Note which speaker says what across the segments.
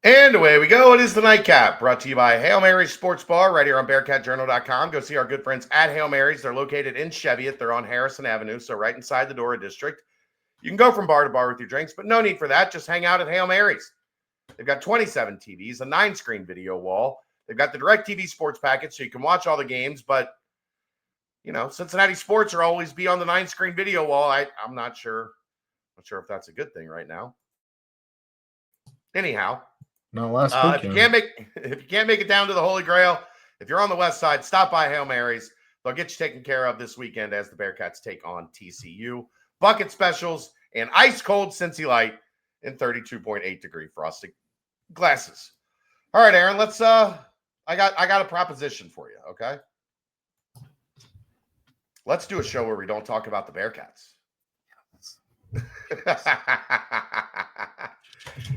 Speaker 1: And away we go. It is the Nightcap, brought to you by Hail Mary's Sports Bar, right here on BearcatJournal.com. Go see our good friends at Hail Mary's. They're located in Cheviot. They're on Harrison Avenue, so right inside the Dora District. You can go from bar to bar with your drinks, but no need for that. Just hang out at Hail Mary's. They've got 27 TVs, a 9-screen video wall. They've got the DirecTV sports package, so you can watch all the games, but, you know, Cincinnati sports will always be on the 9-screen video wall. I'm not sure. Not sure if that's a good thing right now. Anyhow.
Speaker 2: No, last
Speaker 1: if you can't make it down to the Holy Grail, if you're on the west side, stop by Hail Mary's. They'll get you taken care of this weekend as the Bearcats take on TCU. Bucket specials and ice cold Cincy Light in 32.8 degree frosted glasses. All right, Aaron, let's I got a proposition for you, okay? Let's do a show where we don't talk about the Bearcats.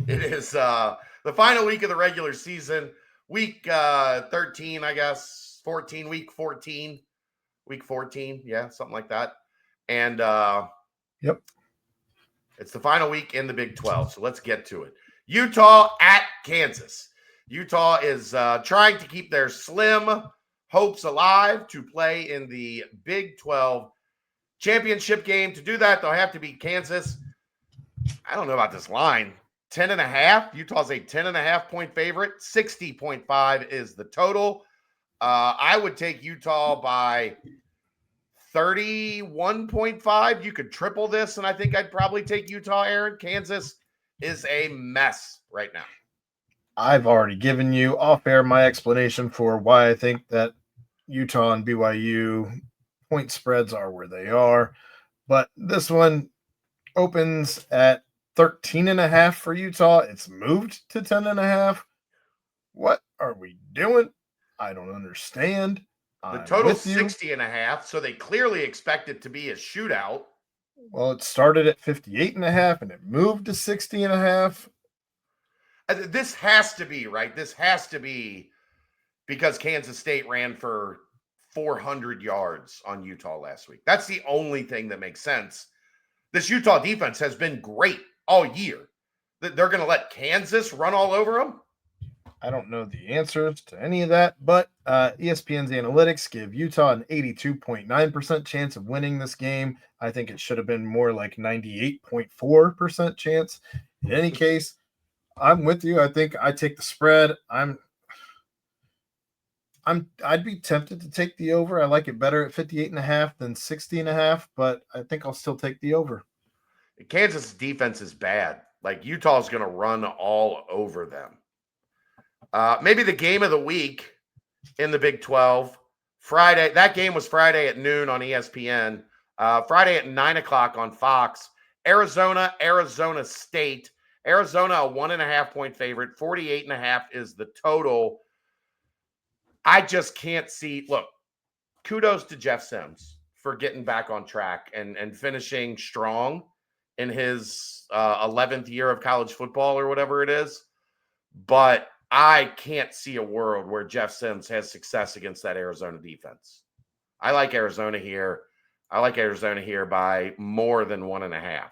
Speaker 1: It is the final week of the regular season, week 13, I guess, 14, week 14, yeah, something like that. And
Speaker 2: yep,
Speaker 1: it's the final week in the Big 12, so let's get to it. Utah at Kansas. Utah is trying to keep their slim hopes alive to play in the Big 12 championship game. To do that, they'll have to beat Kansas. I don't know about this line. 10.5. Utah's a 10.5 point favorite. 60.5 is the total. I would take Utah by 31.5. You could triple this, and I think I'd probably take Utah, Aaron. Kansas is a mess right now.
Speaker 2: I've already given you off air my explanation for why I think that Utah and BYU point spreads are where they are. But this one opens at 13.5 for Utah. It's moved to 10.5. What are we doing? I don't understand.
Speaker 1: The total's 60.5, so they clearly expect it to be a shootout.
Speaker 2: Well, it started at 58.5 and it moved to 60.5.
Speaker 1: This has to be, right? This has to be because Kansas State ran for 400 yards on Utah last week. That's the only thing that makes sense. This Utah defense has been great all year. They're going to let Kansas run all over them?
Speaker 2: I don't know the answers to any of that, but ESPN's analytics give Utah an 82.9% chance of winning this game. I think it should have been more like 98.4% chance. In any case, I'm with you. I think I take the spread. I'd be tempted to take the over. I like it better at 58.5 than 60.5, but I think I'll still take the over.
Speaker 1: Kansas defense is bad. Like Utah's going to run all over them. Maybe the game of the week in the Big 12, Friday. That game was Friday at noon on ESPN. Friday at 9 o'clock on Fox. Arizona State. Arizona, a 1.5 point favorite. 48.5 is the total. I just can't see. Look, kudos to Jeff Sims for getting back on track and finishing strong in his 11th year of college football or whatever it is. But I can't see a world where Jeff Sims has success against that Arizona defense. I like Arizona here. I like Arizona here by more than 1.5.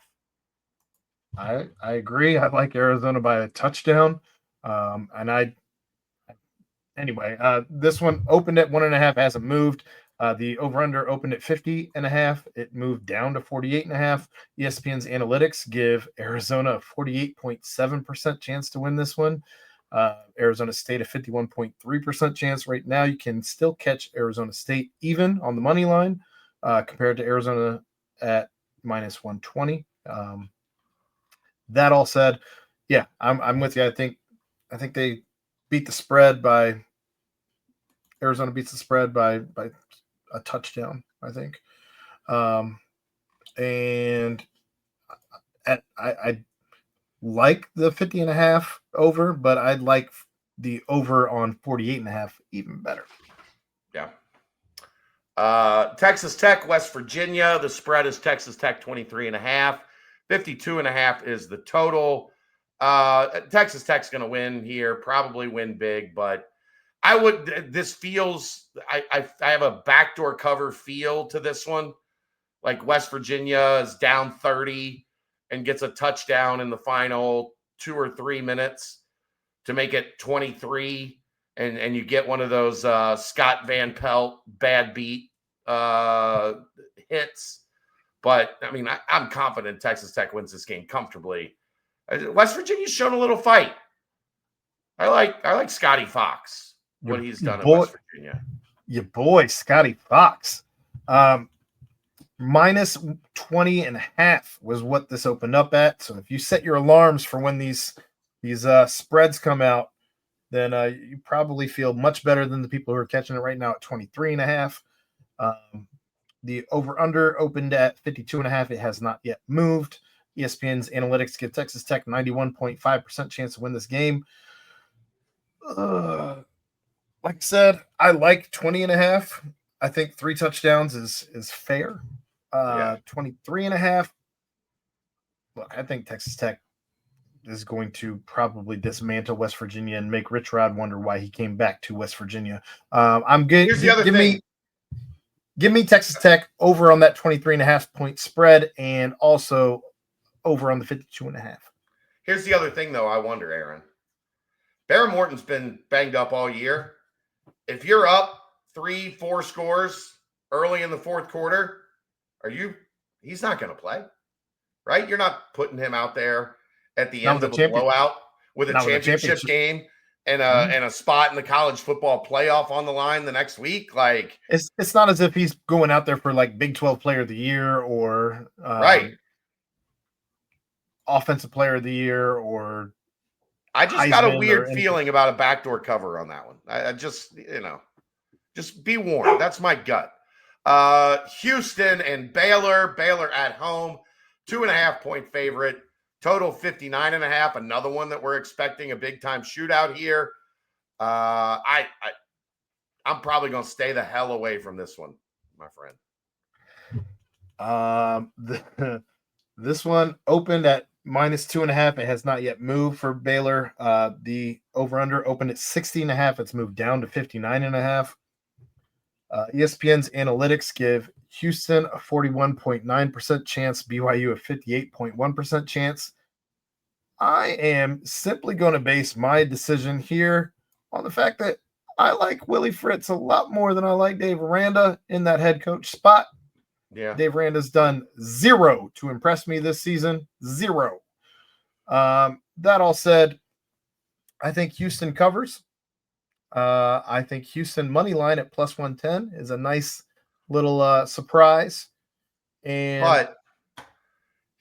Speaker 2: I agree. I like Arizona by a touchdown. This one opened at 1.5, hasn't moved. The over-under opened at 50.5. It moved down to 48.5. ESPN's analytics give Arizona a 48.7% chance to win this one. Arizona State a 51.3% chance. Right now, you can still catch Arizona State even on the money line compared to Arizona at minus 120. That all said, yeah, I'm with you. I think they beat the spread by Arizona beats the spread by a touchdown, I think. And I like the 50.5 over, but I'd like the over on 48.5 even better.
Speaker 1: Yeah. Texas Tech, West Virginia. The spread is Texas Tech 23.5. 52.5 is the total. Texas Tech's going to win here, probably win big, but this feels, I have a backdoor cover feel to this one. Like West Virginia is down 30 and gets a touchdown in the final 2 or 3 minutes to make it 23, and you get one of those Scott Van Pelt bad beat hits. But I mean, I'm confident Texas Tech wins this game comfortably. West Virginia's shown a little fight. I like Scotty Fox, what he's done at West Virginia.
Speaker 2: Your boy, Scotty Fox. Minus 20.5 was what this opened up at. So if you set your alarms for when these spreads come out, then you probably feel much better than the people who are catching it right now at 23.5. The over-under opened at 52.5. It has not yet moved. ESPN's analytics give Texas Tech 91.5% chance to win this game. Like I said, I like 20.5. I think 3 touchdowns is fair. 23.5. Look, I think Texas Tech is going to probably dismantle West Virginia and make Rich Rod wonder why he came back to West Virginia. I'm good.
Speaker 1: Here's the other thing.
Speaker 2: Give me Texas Tech over on that 23.5 point spread and also over on the 52.5.
Speaker 1: Here's the other thing, though. I wonder, Aaron. Barron Morton's been banged up all year. If you're up 3-4 scores early in the fourth quarter, he's not going to play, right? You're not putting him out there at the end of a blowout with a championship game and a spot in the college football playoff on the line the next week. Like
Speaker 2: it's not as if he's going out there for like Big 12 Player of the Year or
Speaker 1: right
Speaker 2: Offensive Player of the Year or
Speaker 1: I just
Speaker 2: Heisman
Speaker 1: got a weird feeling about a backdoor cover on that one. I just just be warned. That's my gut. Houston and Baylor. Baylor at home, 2.5 point favorite. Total 59.5. Another one that we're expecting a big time shootout here. I'm probably going to stay the hell away from this one, my
Speaker 2: friend. This one opened at minus 2.5. It has not yet moved for Baylor. The over/under opened at 60.5. It's moved down to 59.5. ESPN's analytics give Houston a 41.9% chance, BYU a 58.1% chance. I am simply going to base my decision here on the fact that I like Willie Fritz a lot more than I like Dave Aranda in that head coach spot.
Speaker 1: Yeah.
Speaker 2: Dave Aranda's done zero to impress me this season. Zero. That all said, I think Houston covers. I think Houston money line at plus 110 is a nice little surprise.
Speaker 1: But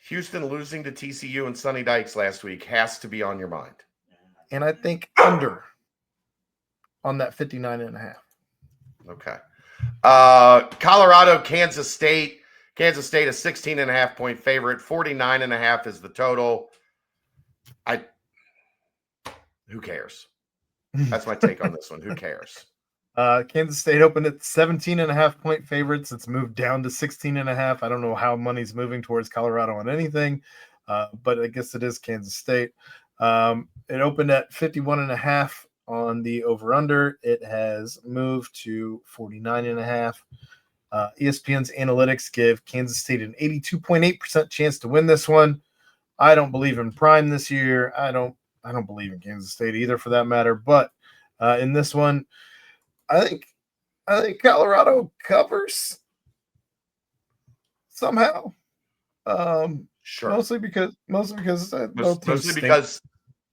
Speaker 1: Houston losing to TCU and Sonny Dykes last week has to be on your mind.
Speaker 2: And I think under on that 59.5.
Speaker 1: Okay. Colorado, Kansas State. Kansas State a 16.5 point favorite. 49.5 is the total. Who cares? That's my take on this one. Who cares?
Speaker 2: Kansas State opened at 17.5 point favorites. It's moved down to 16.5. I don't know how money's moving towards Colorado on anything, but I guess it is Kansas State. It opened at 51.5 on the over-under. It has moved to 49.5. ESPN's analytics give Kansas State an 82.8% chance to win this one. I don't believe in Prime this year. I don't believe in Kansas State either, for that matter. But in this one, I think Colorado covers somehow.
Speaker 1: Sure.
Speaker 2: Mostly because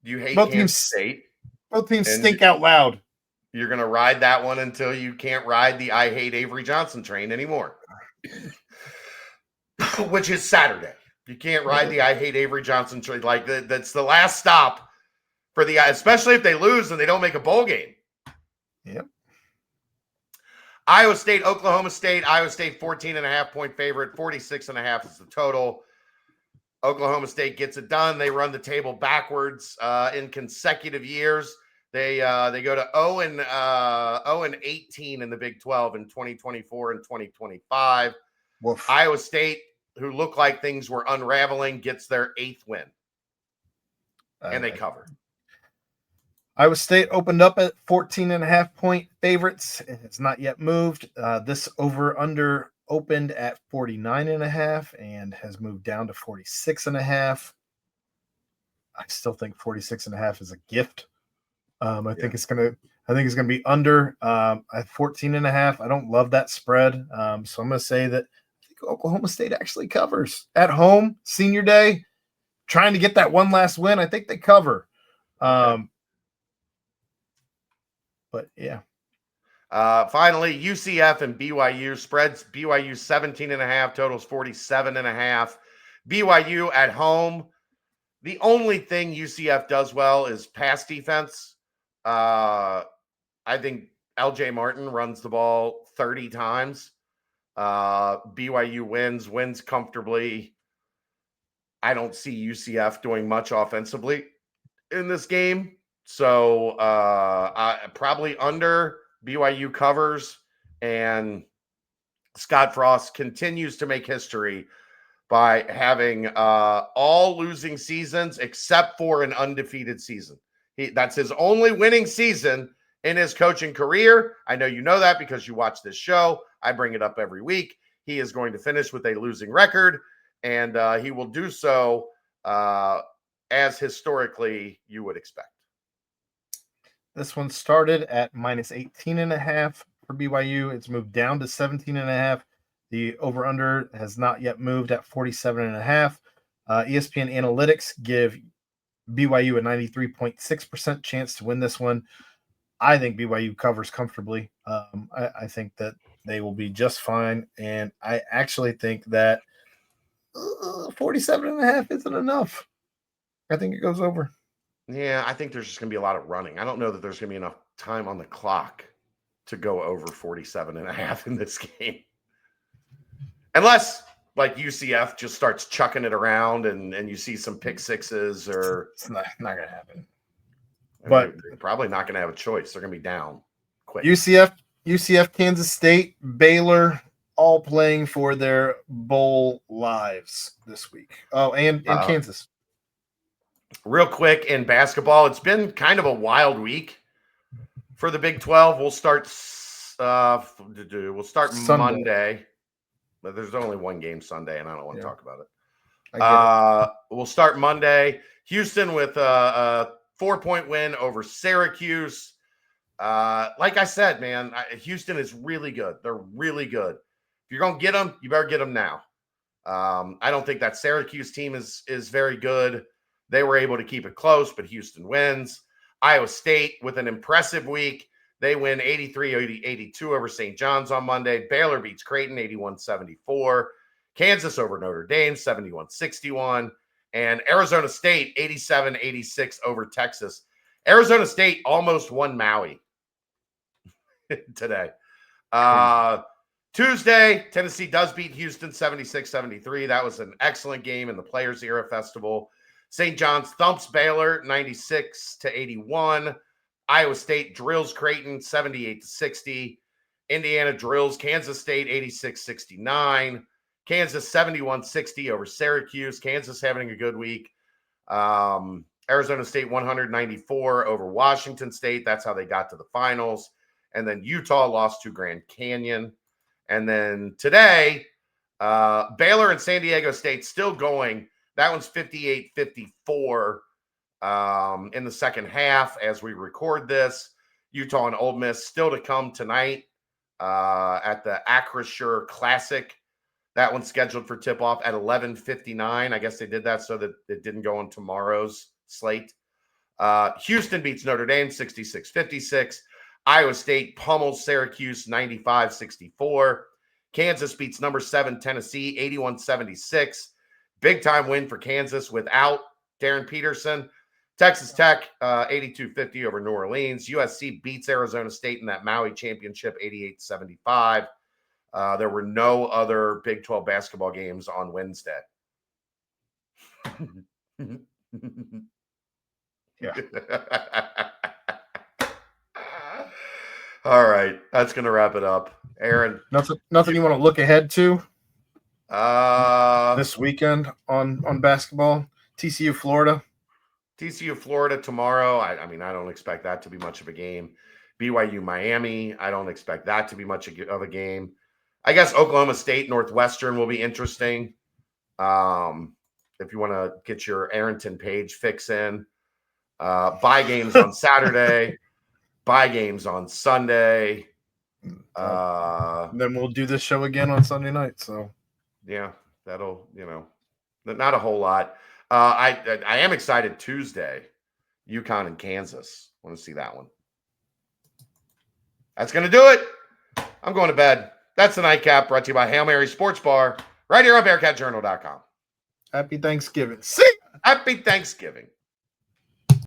Speaker 1: you hate Kansas State.
Speaker 2: Both teams stink out loud.
Speaker 1: You're going to ride that one until you can't ride the I hate Avery Johnson train anymore, which is Saturday. You can't ride the I hate Avery Johnson train. Like that's the last stop for especially if they lose and they don't make a bowl game.
Speaker 2: Yep.
Speaker 1: Iowa State, Oklahoma State. Iowa State 14.5 point favorite. 46.5 is the total. Oklahoma State gets it done. They run the table backwards in consecutive years. They go to 0-18 in the Big 12 in 2024 and 2025.
Speaker 2: Woof.
Speaker 1: Iowa State, who looked like things were unraveling, gets their 8th win, and they cover.
Speaker 2: Iowa State opened up at 14.5 point favorites. It's not yet moved. This over/under opened at 49.5 and has moved down to 46.5. I still think 46.5 is a gift. I think it's gonna be under at 14.5. I don't love that spread. So I'm gonna say that I think Oklahoma State actually covers at home, senior day, trying to get that one last win. I think they cover.
Speaker 1: Okay.
Speaker 2: But yeah.
Speaker 1: Finally, UCF and BYU spreads. BYU 17.5, totals 47.5. BYU at home. The only thing UCF does well is pass defense. I think LJ Martin runs the ball 30 times. BYU wins comfortably. I don't see UCF doing much offensively in this game. So probably under. BYU covers, and Scott Frost continues to make history by having all losing seasons except for an undefeated season. That's his only winning season in his coaching career. I know you know that because you watch this show. I bring it up every week. He is going to finish with a losing record, and he will do so as historically you would expect.
Speaker 2: This one started at minus 18.5 for BYU. It's moved down to 17.5. The over-under has not yet moved at 47.5. ESPN analytics give BYU a 93.6% chance to win this one. I think BYU covers comfortably. I think that they will be just fine. And I actually think that 47.5 isn't enough. I think it goes over.
Speaker 1: Yeah, I think there's just going to be a lot of running. I don't know that there's going to be enough time on the clock to go over 47.5 in this game. Unless, like, UCF just starts chucking it around and you see some pick sixes or...
Speaker 2: It's not going to happen.
Speaker 1: But they're probably not going to have a choice. They're going to be down quick.
Speaker 2: UCF, Kansas State, Baylor, all playing for their bowl lives this week. Oh, and Kansas.
Speaker 1: Real quick in basketball, it's been kind of a wild week for the Big 12. We'll start Sunday. Monday, but there's only one game Sunday, and I don't want to talk about it. We'll start Monday. Houston with a 4-point win over Syracuse. Like I said, man, Houston is really good. They're really good. If you're going to get them, you better get them now. I don't think that Syracuse team is very good. They were able to keep it close, but Houston wins. Iowa State with an impressive week. They win 83-82 over St. John's on Monday. Baylor beats Creighton 81-74. Kansas over Notre Dame 71-61. And Arizona State 87-86 over Texas. Arizona State almost won Maui today. Tuesday, Tennessee does beat Houston 76-73. That was an excellent game in the Players Era Festival. St. John's thumps Baylor 96-81. Iowa State drills Creighton 78-60. Indiana drills Kansas State 86-69. Kansas 71-60 over Syracuse. Kansas having a good week. Arizona State 194 over Washington State. That's how they got to the finals. And then Utah lost to Grand Canyon. And then today, Baylor and San Diego State still going. That one's 58-54 in the second half as we record this. Utah and Ole Miss still to come tonight at the Acrisure Classic. That one's scheduled for tip-off at 11:59. I guess they did that so that it didn't go on tomorrow's slate. Houston beats Notre Dame 66-56. Iowa State pummels Syracuse 95-64. Kansas beats number 7 Tennessee 81-76. Big-time win for Kansas without Darren Peterson. Texas Tech 82-50 over New Orleans. USC beats Arizona State in that Maui championship 88-75. There were no other Big 12 basketball games on Wednesday.
Speaker 2: Yeah.
Speaker 1: All right. That's going to wrap it up. Aaron.
Speaker 2: Nothing you want to look ahead to this weekend on basketball? TCU, Florida.
Speaker 1: TCU, Florida tomorrow. I mean, I don't expect that to be much of a game. BYU, Miami. I don't expect that to be much of a game. I guess Oklahoma State, Northwestern will be interesting. If you want to get your Arrington Page fix in. Bye games on Saturday. Bye games on Sunday.
Speaker 2: Then we'll do this show again on Sunday night. So
Speaker 1: yeah, that'll not a whole lot. I am excited Tuesday, UConn and Kansas. Want to see that one. That's gonna do it. I'm going to bed. That's the nightcap brought to you by Hail Mary Sports Bar, right here on BearcatJournal.com.
Speaker 2: happy Thanksgiving. See.
Speaker 1: Happy Thanksgiving.